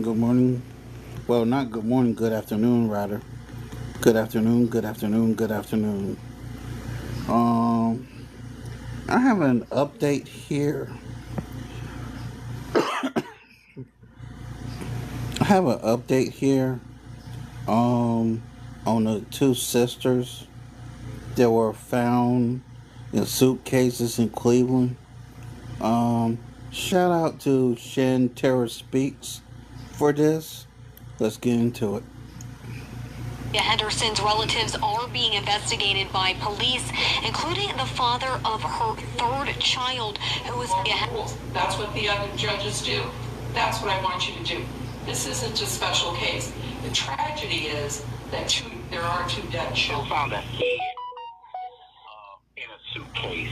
good morning. Well, not good morning, good afternoon, rather. Good afternoon, good afternoon, good afternoon. Um, I have an update here. I have an update here. Um, on the two sisters that were found in suitcases in Cleveland. Um, Shout out to Shan Terror Speaks for this. Let's get into it. Henderson's relatives are being investigated by police, including the father of her third child, who was... That's what the other judges do. That's what I want you to do. This isn't a special case. The tragedy is that there are two dead children. Found a head in a suitcase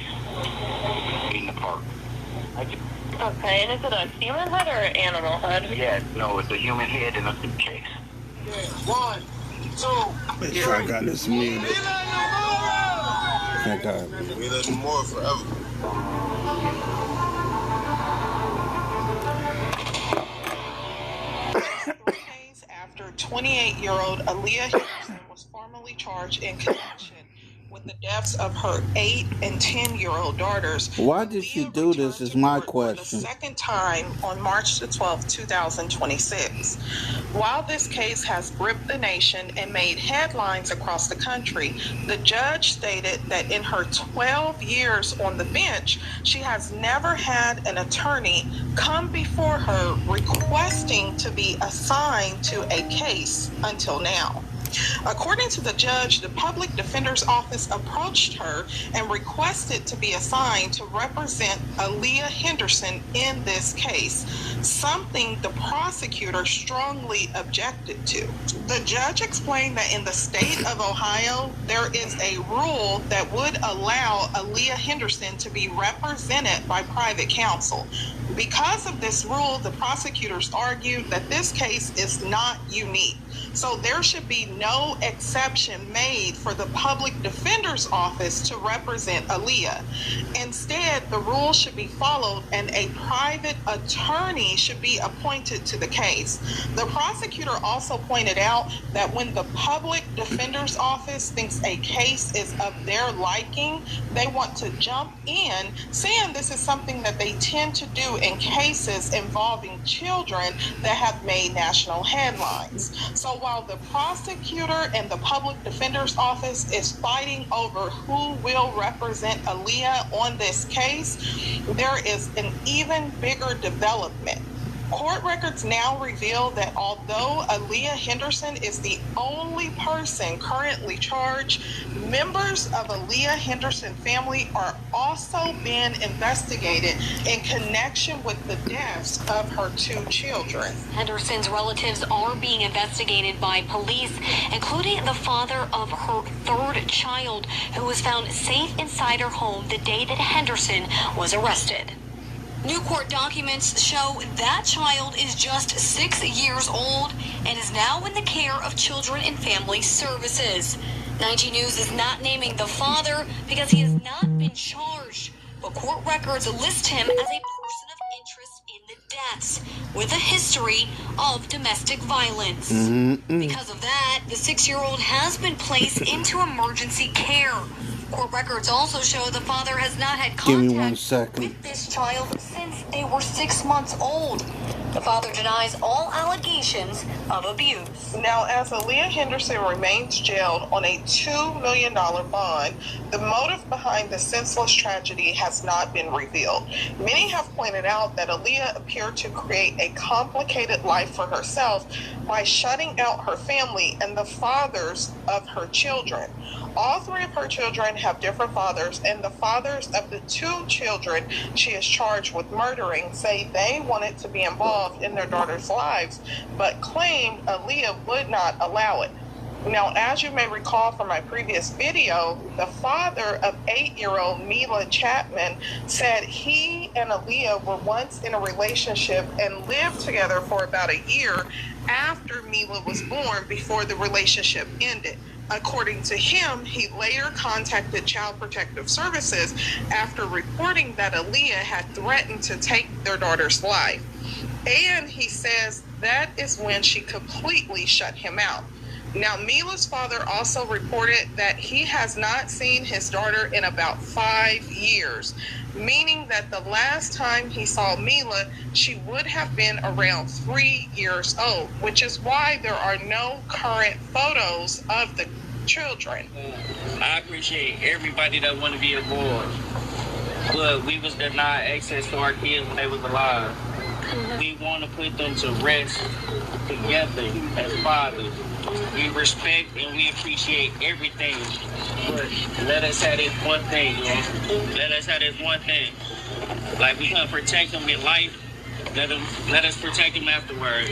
in the park. Okay, and is it a human head or an animal head? Yeah, no, it's a human head in a suitcase. Yeah, 1, 2. Make sure I got this muted. I got it. We let them more forever. After 28-year-old Aaliyah Henderson was formally charged in connection with the deaths of her 8 and 10-year-old daughters. Why did she do this is my question. For the second time on March the 12th, 2026. While this case has gripped the nation and made headlines across the country, the judge stated that in her 12 years on the bench, she has never had an attorney come before her requesting to be assigned to a case until now. According to the judge, the public defender's office approached her and requested to be assigned to represent Aaliyah Henderson in this case, something the prosecutor strongly objected to. The judge explained that in the state of Ohio, there is a rule that would allow Aaliyah Henderson to be represented by private counsel. Because of this rule, the prosecutors argued that this case is not unique. So there should be no exception made for the public defender's office to represent Aaliyah. Instead, the rule should be followed and a private attorney should be appointed to the case. The prosecutor also pointed out that when the public defender's office thinks a case is of their liking, they want to jump in, saying this is something that they tend to do in cases involving children that have made national headlines. So while the prosecutor and the public defender's office is fighting over who will represent Aaliyah on this case, there is an even bigger development. Court records now reveal that although Aaliyah Henderson is the only person currently charged, members of Aaliyah Henderson family are also being investigated in connection with the deaths of her 2 children. Henderson's relatives are being investigated by police, including the father of her third child, who was found safe inside her home the day that Henderson was arrested. New court documents show that child is just 6 years old and is now in the care of Children and Family Services. 19 News is not naming the father because he has not been charged, but court records list him as a person of interest in the deaths with a history of domestic violence. Because of that, the 6-year-old has been placed into emergency care. Court records also show the father has not had contact with this child since they were 6 months old. The father denies all allegations of abuse. Now, as Aaliyah Henderson remains jailed on a $2 million bond, the motive behind the senseless tragedy has not been revealed. Many have pointed out that Aaliyah appeared to create a complicated life for herself by shutting out her family and the fathers of her children. All 3 of her children have different fathers, and the fathers of the 2 children she is charged with murdering say they wanted to be involved in their daughters' lives, but claimed Aaliyah would not allow it. Now, as you may recall from my previous video, the father of 8-year-old Mila Chapman said he and Aaliyah were once in a relationship and lived together for about a year after Mila was born before the relationship ended. According to him, he later contacted Child Protective Services after reporting that Aaliyah had threatened to take their daughter's life. And he says that is when she completely shut him out. Now, Mila's father also reported that he has not seen his daughter in about 5 years, meaning that the last time he saw Mila, she would have been around 3 years old, which is why there are no current photos of the children. I appreciate everybody that want to be aboard. Look, we was denied access to our kids when they was alive. We want to put them to rest together as fathers. We respect and we appreciate everything. But let us have this one thing, you know? Let us have this one thing. Like, we can protect them in life. Let us protect them afterward.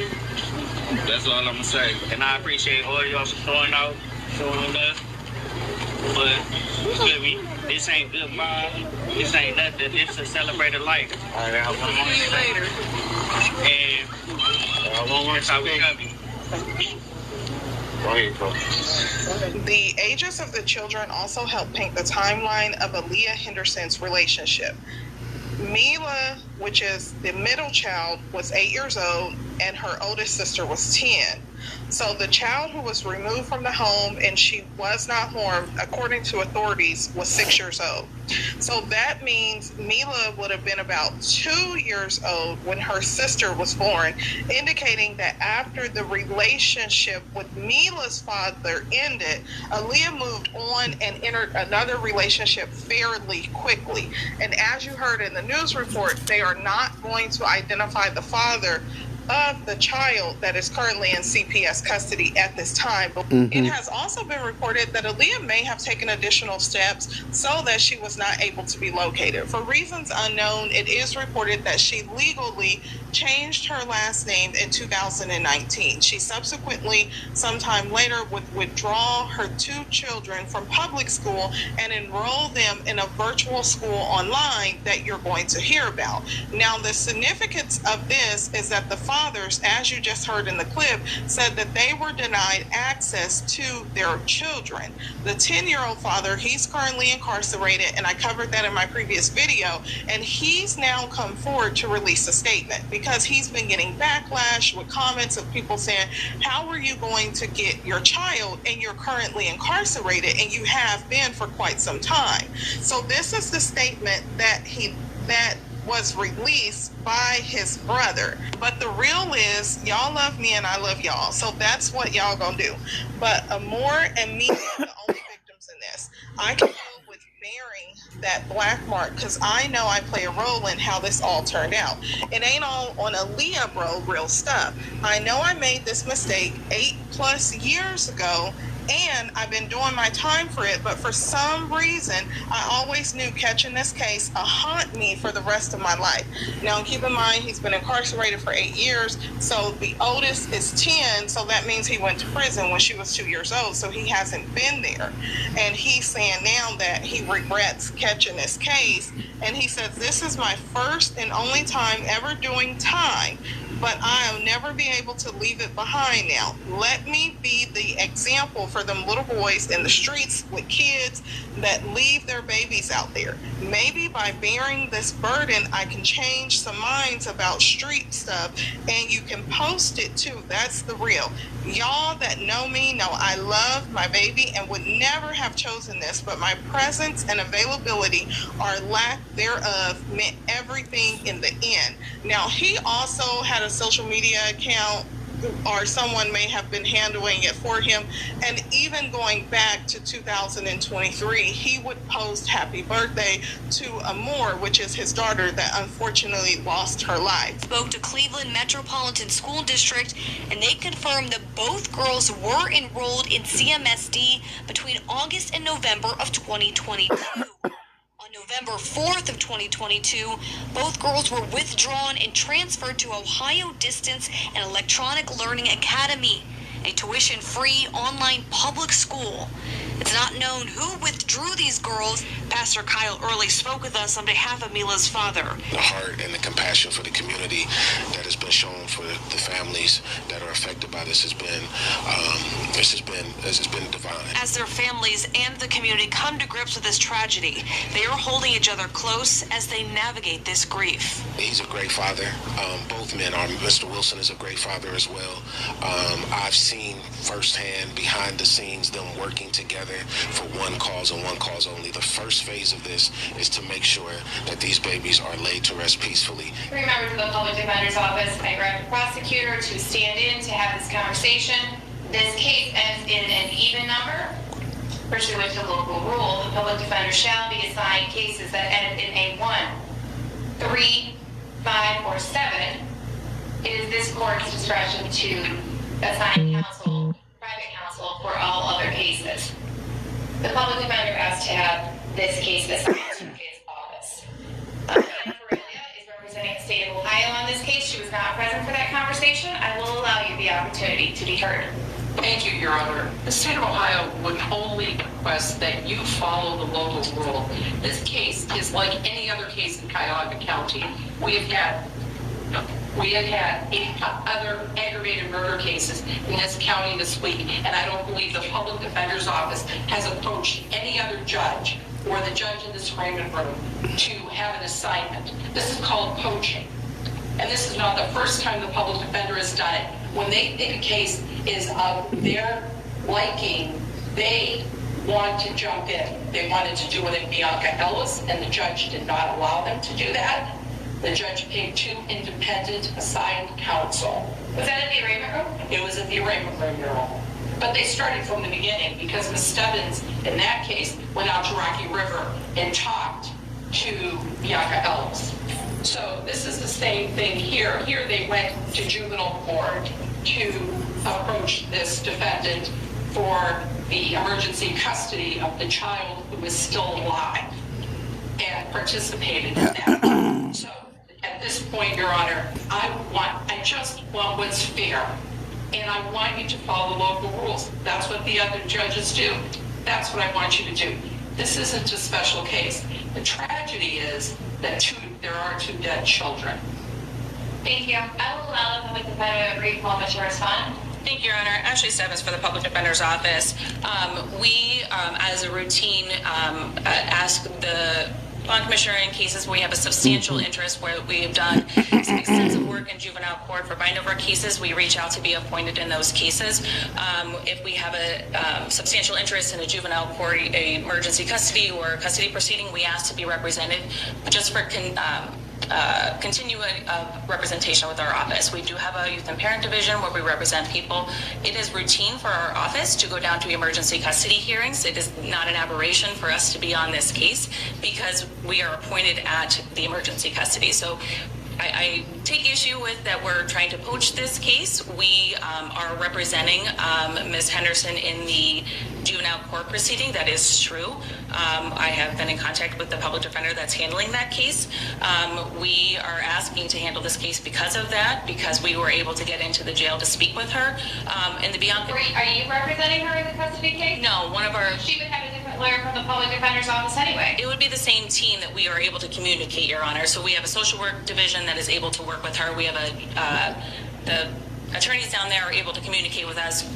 That's all I'm going to say. And I appreciate all y'all for showing out, showing us. But, this ain't goodbye. This ain't nothing. This is a celebrated life. All right, I want to see you later. And I won't want to talk with you. Go ahead, bro. The ages of the children also help paint the timeline of Aaliyah Henderson's relationship. Mila, which is the middle child, was 8 years old, and her oldest sister was 10. So the child who was removed from the home and she was not harmed, according to authorities, was 6 years old. So that means Mila would have been about 2 years old when her sister was born, indicating that after the relationship with Mila's father ended, Aaliyah moved on and entered another relationship fairly quickly. And as you heard in the news report, they are not going to identify the father of the child that is currently in CPS custody at this time. But it has also been reported that Aaliyah may have taken additional steps so that she was not able to be located. For reasons unknown, it is reported that she legally changed her last name in 2019. She subsequently, sometime later, would withdraw her 2 children from public school and enroll them in a virtual school online that you're going to hear about. Now, the significance of this is that the fathers, as you just heard in the clip, said that they were denied access to their children. The 10-year-old father, he's currently incarcerated, and I covered that in my previous video, and he's now come forward to release a statement because he's been getting backlash with comments of people saying, how are you going to get your child and you're currently incarcerated, and you have been for quite some time? So this is the statement that was released by his brother. But the real is, y'all love me and I love y'all. So that's what y'all gonna do. But Amor and me are the only victims in this. I can deal with bearing that black mark because I know I play a role in how this all turned out. It ain't all on Aaliyah, bro, real stuff. I know I made this mistake 8+ years ago, and I've been doing my time for it, but for some reason, I always knew catching this case haunt me for the rest of my life. Now, keep in mind, he's been incarcerated for 8 years, so the oldest is 10, so that means he went to prison when she was 2 years old, so he hasn't been there. And he's saying now that he regrets catching this case, and he says, this is my first and only time ever doing time, but I'll never be able to leave it behind now. Let me be the example for them little boys in the streets with kids that leave their babies out there. Maybe by bearing this burden, I can change some minds about street stuff, and you can post it too. That's the real. Y'all that know me know I love my baby and would never have chosen this, but my presence and availability or lack thereof meant everything in the end. Now, he also had a social media account, or someone may have been handling it for him, and even going back to 2023, he would post happy birthday to Amor, which is his daughter that unfortunately lost her life. Spoke to Cleveland Metropolitan School District, and they confirmed that both girls were enrolled in CMSD between August and November of 2022. On November 4th of 2022, both girls were withdrawn and transferred to Ohio Distance and Electronic Learning Academy, a tuition-free online public school. It's not known who withdrew these girls. Pastor Kyle Early spoke with us on behalf of Mila's father. The heart and the compassion for the community that has been shown for the families that are affected by this has been divine. As their families and the community come to grips with this tragedy, they are holding each other close as they navigate this grief. He's a great father. Both men are. Mr. Wilson is a great father as well. I've seen firsthand behind the scenes them working together for one cause and one cause only. The first phase of this is to make sure that these babies are laid to rest peacefully. 3 members of the Public Defender's Office, I direct the prosecutor to stand in to have this conversation. This case ends in an even number. Pursuant to local rule, the public defender shall be assigned cases that end in a 1, 3, 5, or 7. It is this court's discretion to assign counsel, private counsel, for all other cases. The public defender asked to have this case assigned to his office. Anna Aurelia is representing the state of Ohio on this case. She was not present for that conversation. I will allow you the opportunity to be heard. Thank you, Your Honor. The state of Ohio would only request that you follow the local rule. This case is like any other case in Cuyahoga County. We have had other aggravated murder cases in this county this week, and I don't believe the public defender's office has approached any other judge or the judge in this arraignment room to have an assignment. This is called poaching. And this is not the first time the public defender has done it. When they think a case is of their liking, they want to jump in. They wanted to do it in Bianca Ellis, and the judge did not allow them to do that. The judge paid 2 independent assigned counsel. Was that at the arraignment room? It was at the arraignment room, Your Honor. But they started from the beginning because Ms. Stebbins, in that case, went out to Rocky River and talked to Bianca Ellis. So this is the same thing here. Here they went to juvenile court to approach this defendant for the emergency custody of the child who is still alive and participated in that. So at this point, Your Honor, I just want what's fair. And I want you to follow the local rules. That's what the other judges do. That's what I want you to do. This isn't a special case. The tragedy is that there are 2 dead children. Thank you. I will allow the public defender a brief moment to respond. Thank you, Your Honor. Ashley Stebbins for the Public Defender's Office. We, as a routine, ask the bond commissioner in cases where we have a substantial interest, where we have done some extensive work in juvenile court for bind-over cases. We reach out to be appointed in those cases. If we have a substantial interest in a juvenile court, a emergency custody or custody proceeding, we ask to be represented just for continuing representation with our office. We do have a youth and parent division where we represent people. It is routine for our office to go down to emergency custody hearings. It is not an aberration for us to be on this case because we are appointed at the emergency custody. So I take issue with that we're trying to poach this case. We are representing Ms. Henderson in the juvenile court proceeding. That is true. I have been in contact with the public defender that's handling that case. We are asking to handle this case because of that, because we were able to get into the jail to speak with her. And the Bianca... Are you representing her in the custody case? No, one of our... She would have a different lawyer from the public defender's office anyway. It would be the same team that we are able to communicate, Your Honor. So we have a social work division that is able to work with her. We have the attorneys down there are able to communicate with us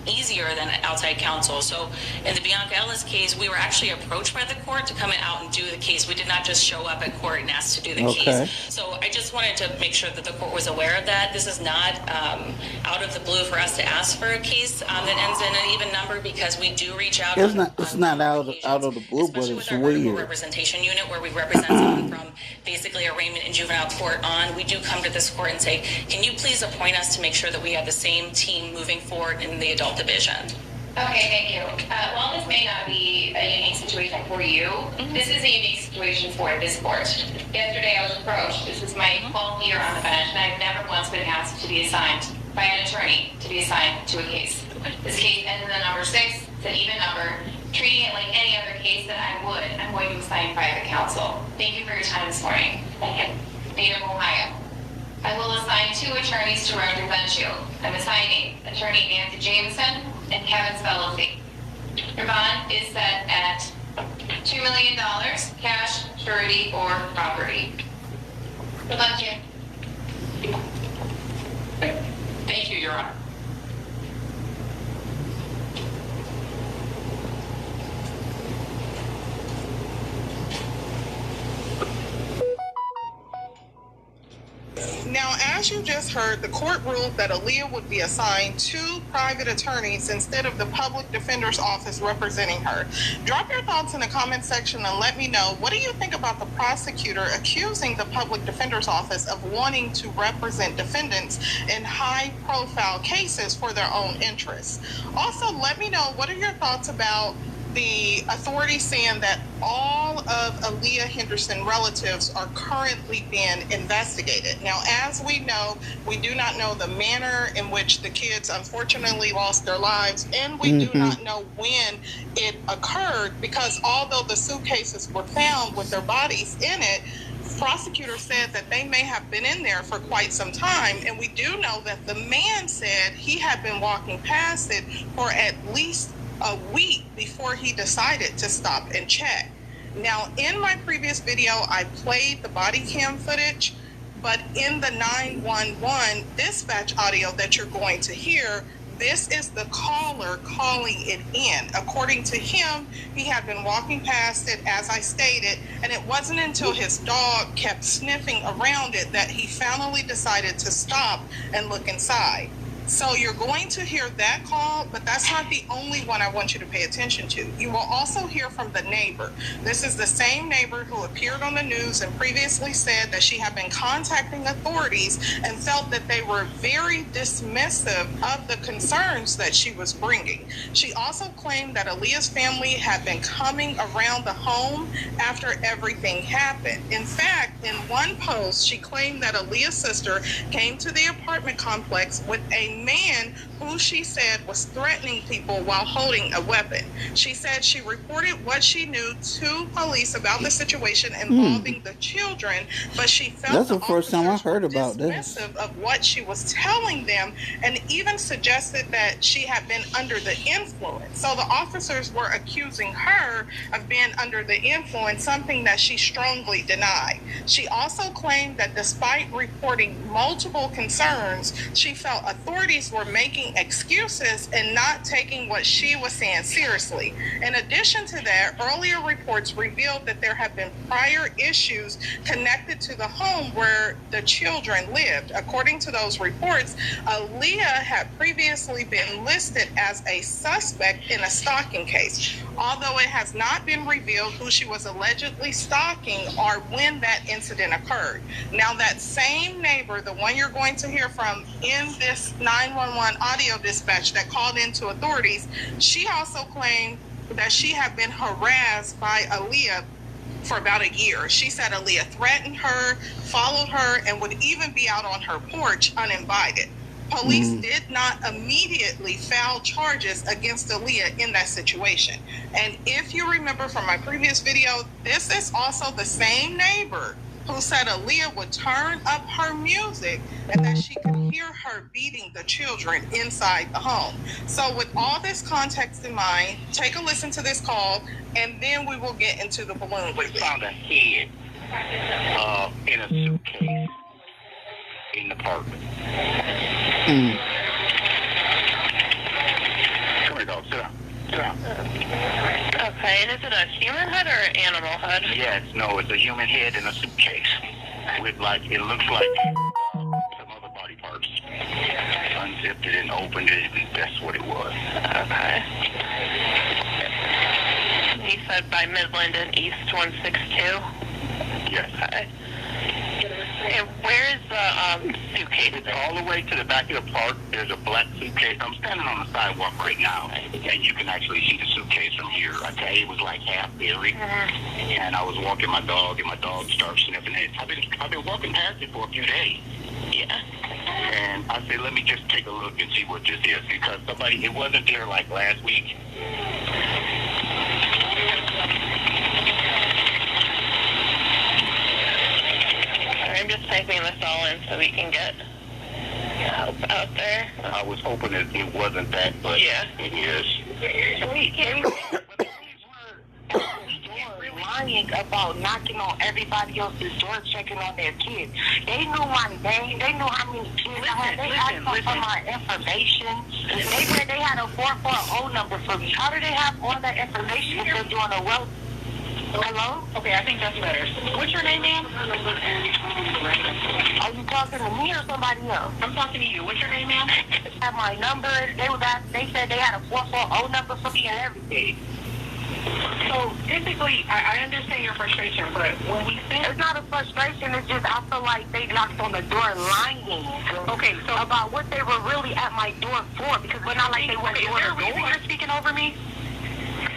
easier than outside counsel. So in the Bianca Ellis case, we were actually approached by the court to come out and do the case. We did not just show up at court and ask to do the case. So I just wanted to make sure that the court was aware of that. This is not out of the blue for us to ask for a case that ends in an even number, because we do reach out. It's not out of the blue, but it's our weird. Representation unit, where we represent someone from basically arraignment and juvenile court on. We do come to this court and say, can you please appoint us to make sure that we have the same team moving forward in the adult division? Okay, thank you. While this may not be a unique situation for you, this is a unique situation for this court. Yesterday I was approached. This is my 12th year on the bench, and I've never once been asked to be assigned by an attorney to be assigned to a case. This case ends in the number 6. It's an even number. Treating it like any other case that I'm going to assign private counsel. Thank you for your time this morning. State of Ohio. I will assign 2 attorneys to represent you. I'm assigning attorney Nancy Jameson and Kevin Spellecy. Your bond is set at $2 million, cash, surety, or property. Good luck, Jim. Thank you, Your Honor. Now, as you just heard, the court ruled that Aaliyah would be assigned 2 private attorneys instead of the public defender's office representing her. Drop your thoughts in the comment section and let me know, what do you think about the prosecutor accusing the public defender's office of wanting to represent defendants in high-profile cases for their own interests? Also, let me know, what are your thoughts about the authorities saying that all of Aaliyah Henderson relatives are currently being investigated. Now, as we know, we do not know the manner in which the kids unfortunately lost their lives, and we do not know when it occurred, because although the suitcases were found with their bodies in it, prosecutors said that they may have been in there for quite some time, and we do know that the man said he had been walking past it for at least a week before he decided to stop and check. Now, in my previous video, I played the body cam footage, but in the 911 dispatch audio that you're going to hear, this is the caller calling it in. According to him, he had been walking past it, as I stated, and it wasn't until his dog kept sniffing around it that he finally decided to stop and look inside. So you're going to hear that call, but that's not the only one I want you to pay attention to. You will also hear from the neighbor. This is the same neighbor who appeared on the news and previously said that she had been contacting authorities and felt that they were very dismissive of the concerns that she was bringing. She also claimed that Aaliyah's family had been coming around the home after everything happened. In fact, in one post, she claimed that Aaliyah's sister came to the apartment complex with a man who she said was threatening people while holding a weapon. She said she reported what she knew to police about the situation involving the children, but she felt that's the first time I heard about this. Of what she was telling them, and even suggested that she had been under the influence. So the officers were accusing her of being under the influence, something that she strongly denied. She also claimed that despite reporting multiple concerns, she felt authorities were making excuses and not taking what she was saying seriously. In addition to that, earlier reports revealed that there have been prior issues connected to the home where the children lived. According to those reports, Aaliyah had previously been listed as a suspect in a stalking case, although it has not been revealed who she was allegedly stalking or when that incident occurred. Now, that same neighbor, the one you're going to hear from in this 911 audio dispatch that called into authorities, she also claimed that she had been harassed by Aaliyah for about a year. She said Aaliyah threatened her, followed her, and would even be out on her porch uninvited. Police did not immediately file charges against Aaliyah in that situation. And if you remember from my previous video, this is also the same neighbor who said Aaliyah would turn up her music and that she could hear her beating the children inside the home. So with all this context in mind, take a listen to this call, and then we will get into the balloon. We found a head in a suitcase in the park. Come here, dog. Sit down. Sit down. Okay, and is it a human head or an animal head? Yes, no, it's a human head in a suitcase with, like, it looks like some other body parts. Unzipped it and opened it, and that's what it was. Okay. You said by Midland and East 162? Yes. Okay. And where is the suitcase? It's all the way to the back of the park. There's a black suitcase. I'm standing on the sidewalk right now, and you can actually see the suitcase from here. Okay, it was like half buried, and I was walking my dog, and my dog started sniffing it. I've been walking past it for a few days. Yeah. And I said, let me just take a look and see what this is, because it wasn't there like last week. I'm just typing this all in so we can get help out there. I was hoping it wasn't that, but yeah, it is. Lying about knocking on everybody else's door, checking on their kids. They knew my name. They knew how many kids I had. They asked for my information. They said they had a 440 number for me. How do they have all that information if they're doing a well? Hello? Okay, I think that's better. What's your name, ma'am? Are you talking to me or somebody else? I'm talking to you. What's your name, ma'am? They had my number. They said they had a 440 number for me and everything. So typically, I understand your frustration, but when we say it's not a frustration, it's just I feel like they knocked on the door lying. Okay, so about what they were really at my door for, because it's not like they went door to door. You're speaking over me?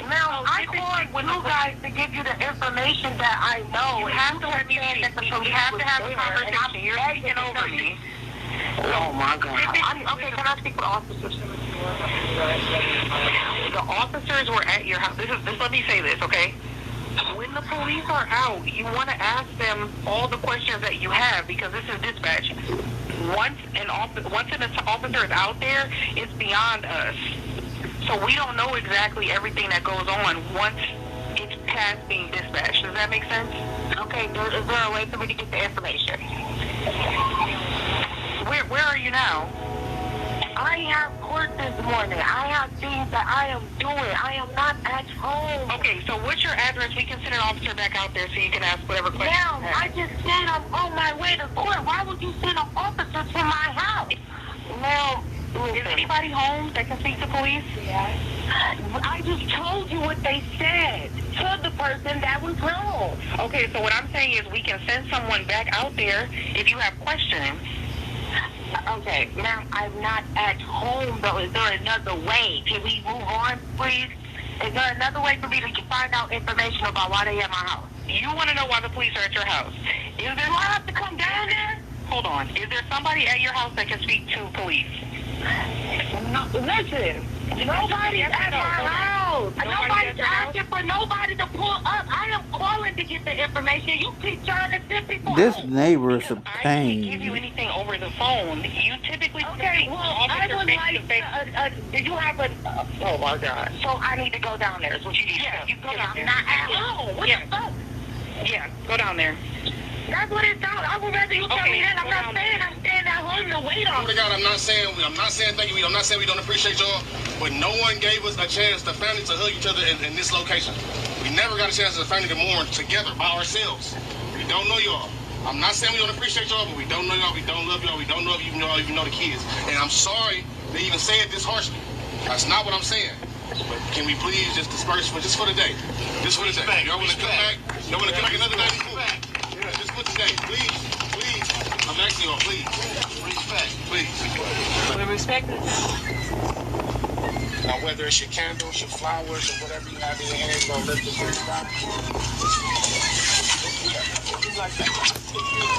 Now, I called you guys to give you the information that I know. You have to let me speak. You have to have a conversation. You're speaking over me. Oh my God. Okay, can I speak with officers? The officers were at your house. Let me say this, okay? When the police are out, you want to ask them all the questions that you have because this is dispatch. Once an officer is out there, it's beyond us. So we don't know exactly everything that goes on once it's past being dispatched. Does that make sense? Okay, is there a way for me to get the information? Where are you now? I have court this morning. I have things that I am doing. I am not at home. Okay, so what's your address? We can send an officer back out there so you can ask whatever questions. Now, I just said I'm on my way to court. Why would you send an officer to my house? Now, is anybody home that can speak to police? Yeah. I just told you what they said to the person that was home. Okay, so what I'm saying is we can send someone back out there if you have questions. Okay, ma'am, I'm not at home, though. Is there another way? Can we move on, please? Is there another way for me to find out information about why they at my house? You want to know why the police are at your house? Do I have to come down there? Hold on. Is there somebody at your house that can speak to police? No, listen. Nobody's at my house. Nobody's asking for nobody to pull up. I am calling to get the information. You keep trying to send people. This neighbor is a I pain. can't give you anything over the phone. You typically okay. Well, I would like. Do you have a? Oh my God. So I need to go down there. Is what you need. Yeah, you go down there. I'm not at home. What the fuck? Yeah, go down there. That's what it sounds. I would rather you tell me that. I'm not saying I'm staying at home to wait on. Oh my God, I'm not saying thank you. I'm not saying we don't appreciate y'all, but no one gave us a chance, the family, to hug each other in this location. We never got a chance as a family to mourn together by ourselves. We don't know y'all. I'm not saying we don't appreciate y'all, but we don't know y'all. We don't love y'all. We don't know even know the kids. And I'm sorry they even say it this harshly. That's not what I'm saying. But can we please just disperse just for the day? Just for the day. Y'all want to come back? Y'all want to come back another day? Cool. Just for today, please. I'm asking y'all, please. Respect, please. We respect it. Now, whether it's your candles, your flowers, or whatever you have in your hand, you're going to lift it to the top.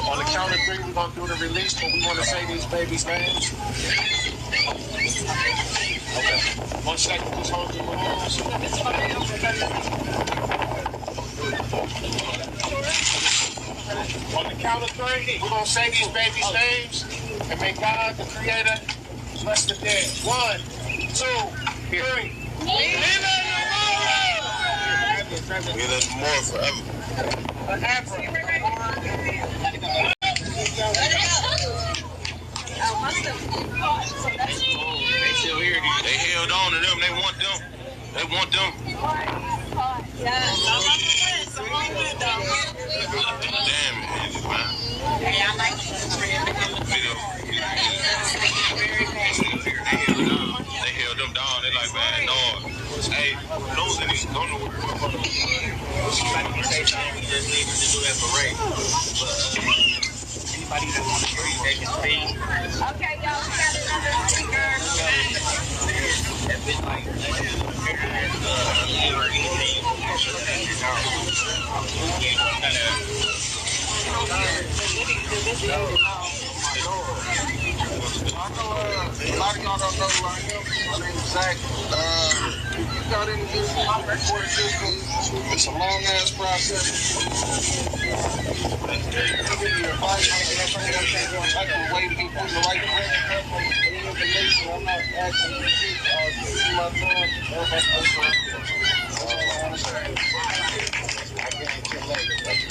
On the count of three, we're going to do the release, but we want to say these babies' names. Okay. 1 second, just hold your balloons. On the count of three, we're going to say these babies' names, and may God, the Creator, bless the dead. 1, 2, 3. We live more forever. They still here. They held on to them. They want them. They want them. Damn it, man. Hey, I like They held them down. They like, man, no. Hey, losing these don't know where. We just need to do that parade. Anybody that wants to breathe, they can speak. Okay, y'all, we got another speaker. A lot of y'all don't know who I am. My name is Zach. You got into this court system. It's a long-ass process. I'm giving you advice. I'm way to get put in the right direction. I'm not asking you to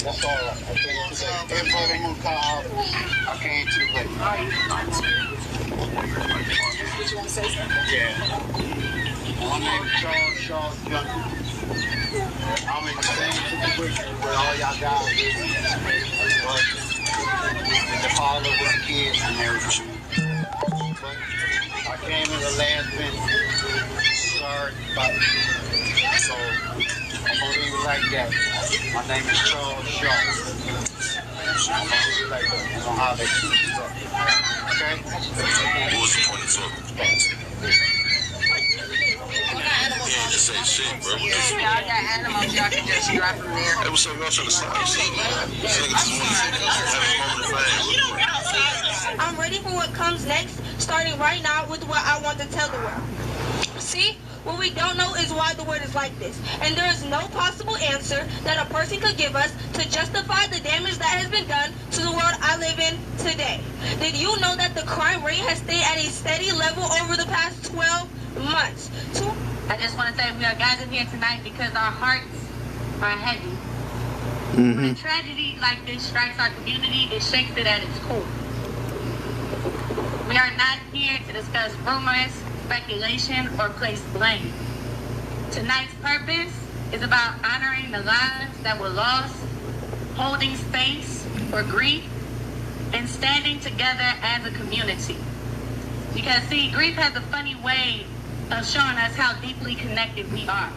That's all. I came too late. Everybody in the car, I came too late. Did you want to say something? Yeah. My name is Charles Shaw Jr. I'm in the same situation where all y'all guys is. But the father with the kids and everything. But I came in the last minute. Sorry about it. So I'm gonna leave it like that. My name is Charles Shaw. I'm gonna leave it like that. I'm gonna holler at you. Okay? What was the point of talking? Yeah, just say shit, bro. Y'all got animals, y'all can just drive from there. Hey, what's up? Y'all trying to sign shit, man? This nigga just want to have a moment of fame. I'm ready for what comes next, starting right now with what I want to tell the world. See? What we don't know is why the world is like this. And there is no possible answer that a person could give us to justify the damage that has been done to the world I live in today. Did you know that the crime rate has stayed at a steady level over the past 12 months? I just want to say we are gathered here tonight because our hearts are heavy. When a tragedy like this strikes our community, it shakes it at its core. We are not here to discuss rumors, speculation, or place blame. Tonight's purpose is about honoring the lives that were lost, holding space for grief, and standing together as a community. Because see, grief has a funny way of showing us how deeply connected we are.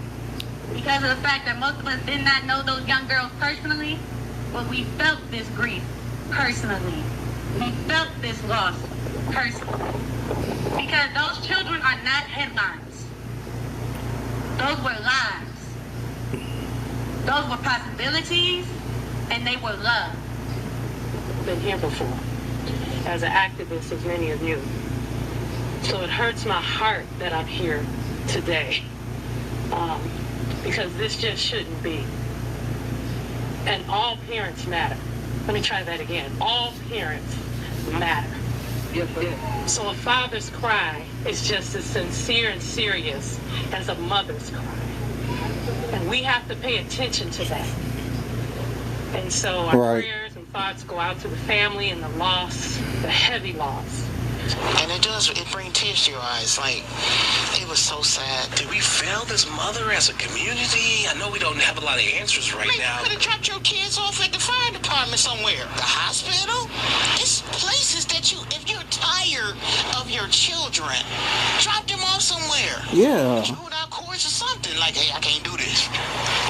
Because of the fact that most of us did not know those young girls personally, but we felt this grief personally. We felt this loss personally. Because those children are not headlines. Those were lives. Those were possibilities, and they were love. Been here before, as an activist, as many of you. So it hurts my heart that I'm here today, because this just shouldn't be. And all parents matter. Let me try that again. All parents matter. So a father's cry is just as sincere and serious as a mother's cry. And we have to pay attention to that. And so our prayers and thoughts go out to the family and the loss, the heavy loss. And it brings tears to your eyes. Like, it was so sad. Did we fail this mother as a community? I know we don't have a lot of answers right now. You could have dropped your kids off at the fire department somewhere. The hospital? It's places that if you're tired of your children, drop them off somewhere. Yeah. Roll out course or something. Like, hey, I can't do this.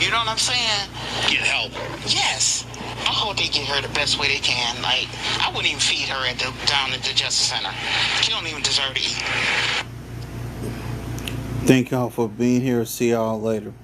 You know what I'm saying? Get help. Yes. I hope they get her the best way they can. Like, I wouldn't even feed her down at the Justice Center. She don't even deserve to eat. Thank y'all for being here. See y'all later. Peace.